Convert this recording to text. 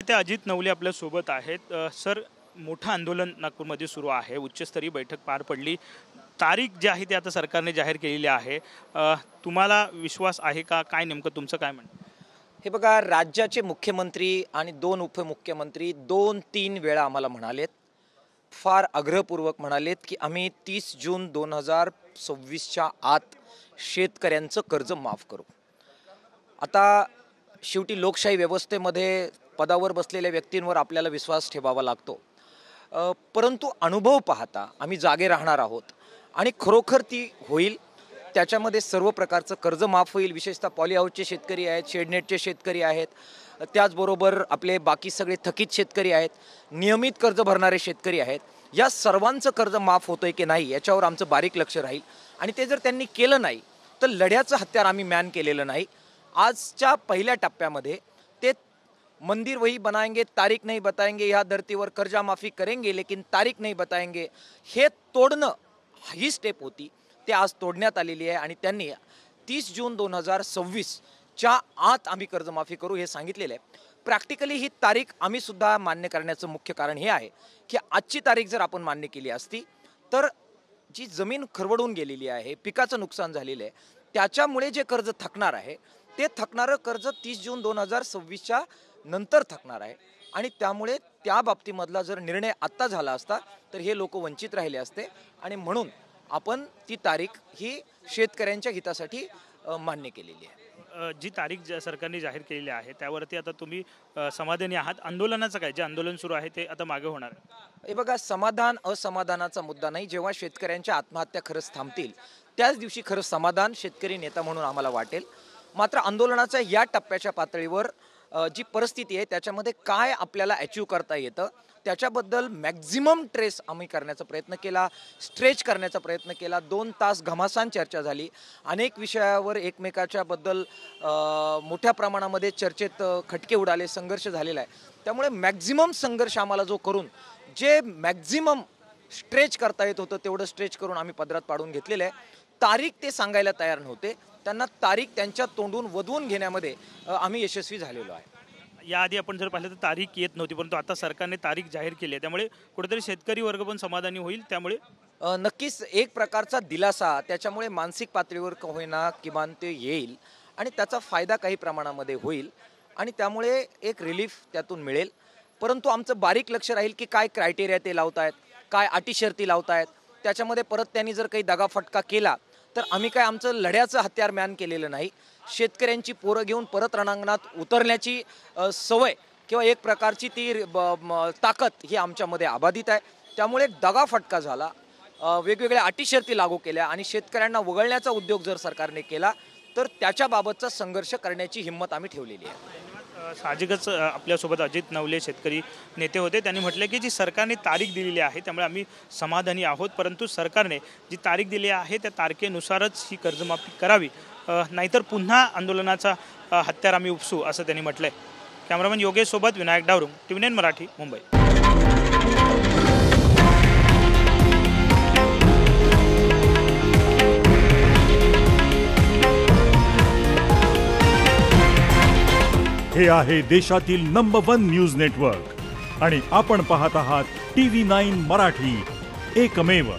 ते अजित नवले आपल्या सोबत आहेत। सर, मोठं आंदोलन नागपूरमध्ये सुरू आहे, उच्चस्तरीय बैठक पार पडली, तारीख जी आहे ती आता सरकारने जाहीर केलेली आहे। तुम्हाला विश्वास आहे का? काय नेमकं तुमचं काय म्हणणं? हे बघा, राज्याचे मुख्यमंत्री आणि 2 उपमुख्यमंत्री 2-3 वेळा आम्हाला म्हणालेत, फार आग्रहपूर्वक म्हणालेत की आम्ही 30 जून 2026च्या आत शेतकऱ्यांचं कर्ज माफ करू। आता शेवटी लोकशाही व्यवस्थेमध्ये पदावर बसलेल्या व्यक्तींवर आपल्याला विश्वास ठेवावा लागतो, परंतु अनुभव पाहता आम्ही जागे राहणार आहोत आणि खरोखर ती होईल। त्याच्यामध्ये सर्व प्रकारचं कर्ज माफ होईल, विशेषतः पॉलीहाऊसचे शेतकरी आहेत, शेडनेटचे शेतकरी आहेत, त्याचबरोबर आपले बाकी सगळे थकीत शेतकरी आहेत, नियमित कर्ज भरणारे शेतकरी आहेत, या सर्वांचं कर्ज माफ होतंय की नाही याच्यावर आमचं बारीक लक्ष राहील। आणि ते जर त्यांनी केलं नाही तर लढ्याचं हत्यार आम्ही मॅन केलेलं नाही। आजच्या पहिल्या टप्प्यामध्ये ते मंदिर वही बनाएंगे, तारीख नहीं बताएंगे, या धरतीवर कर्जा माफी करेंगे लेकिन तारीख नहीं बताएंगे, हे तोडणं ही स्टेप होती, ते आज तोडण्यात आलेली आहे। आणि त्यांनी 30 जून 2026च्या आत आम्ही कर्जमाफी करू हे सांगितलेलं आहे। प्रॅक्टिकली ही तारीख आम्ही सुद्धा मान्य करण्याचं मुख्य कारण हे आहे की आजची तारीख जर आपण मान्य केली असती तर जी जमीन खरवडून गेलेली आहे, पिकाचं नुकसान झालेलं आहे, त्याच्यामुळे जे कर्ज थकणार आहे ते थकणारं कर्ज 30 जून 2026च्या नंतर थकणार आहे। आणि त्यामुळे त्या बाबतीमधला जर निर्णय आत्ता झाला असता तर हे लोक वंचित राहिले असते, आणि म्हणून आपण ती तारीख ही शेतकऱ्यांच्या हितासाठी मान्य केलेली आहे। जी तारीख सरकारने जाहीर केलेली आहे त्यावरती आता तुम्ही समाधानी आहात? आंदोलनाचं काय, जे आंदोलन सुरू आहे ते आता मागे होणार आहे? हे बघा, समाधान असमाधानाचा मुद्दा नाही। जेव्हा शेतकऱ्यांच्या आत्महत्या खरंच थांबतील त्याच दिवशी खरं समाधान शेतकरी नेता म्हणून आम्हाला वाटेल। मात्र आंदोलनाच्या या टप्प्याच्या पातळीवर जी परिस्थिती आहे त्याच्यामध्ये काय आपल्याला अचीव करता येतं त्याच्याबद्दल मॅक्झिमम ट्रेस आम्ही करण्याचा प्रयत्न केला, स्ट्रेच करण्याचा प्रयत्न केला। 2 तास घमासान चर्चा झाली, अनेक विषयावर एकमेकाच्या बद्दल मोठ्या प्रमाणामध्ये चर्चेत खटके उडाले, संघर्ष झालेला आहे। त्यामुळे मॅक्झिमम संघर्ष आम्हाला जो करून जे मॅक्झिमम स्ट्रेच करता येत होतं तेवढं स्ट्रेच करून आम्ही पदरात पाडून घेतलेलं आहे। तारीख ते सांगायला तयार नव्हते, त्यांना तारीख त्यांच्या तोंडून वधवून घेण्यामध्ये आम्ही यशस्वी झालेलो आहे। याआधी आपण जर पाहिलं तर तारीख येत नव्हती, परंतु आता सरकारने तारीख जाहीर केली आहे, त्यामुळे कुठेतरी शेतकरी वर्ग पण समाधानी होईल। त्यामुळे नक्कीच एक प्रकारचा दिलासा त्याच्यामुळे मानसिक पातळीवर होईना किमान ते येईल आणि त्याचा फायदा काही प्रमाणामध्ये होईल आणि त्यामुळे एक रिलीफ त्यातून मिळेल। परंतु आमचं बारीक लक्ष राहील की काय क्रायटेरिया ते लावतायत, काय अटी शर्ती लावतायत, त्याच्यामध्ये परत त्यांनी जर काही दगाफटका केला तर आम्ही काय आमचं लढ्याचं हत्यार मॅन केलेलं नाही। शेतकऱ्यांची पोरं घेऊन परत रणांगणात उतरण्याची सवय किंवा एक प्रकारची ती ताकद ही आमच्यामध्ये अबाधित आहे। त्यामुळे दगाफटका झाला, वेगवेगळ्या अटी शर्ती लागू केल्या आणि शेतकऱ्यांना वगळण्याचा उद्योग जर सरकारने केला तर त्याच्याबाबतचा संघर्ष करण्याची हिंमत आम्ही ठेवलेली आहे। साहजिकच आपल्यासोबत अजित नवले शेतकरी नेते होते, त्यांनी म्हटले की जी सरकारने तारीख दिलेली आहे त्यामुळे आम्ही समाधानी आहोत, परंतु सरकारने जी तारीख दिली आहे त्या तारखेनुसारच ही कर्जमाफी करावी, नाहीतर पुन्हा आंदोलनाचा हत्यार आम्ही उपसू असं त्यांनी म्हटलंय। कॅमेरामन योगेश सोबत विनायक डावरुंग, TV9 मराठी, मुंबई। हे आहे देशातील नंबर 1 न्यूज नेटवर्क आणि आपण पाहत आहात TV9 मराठी, एकमेव।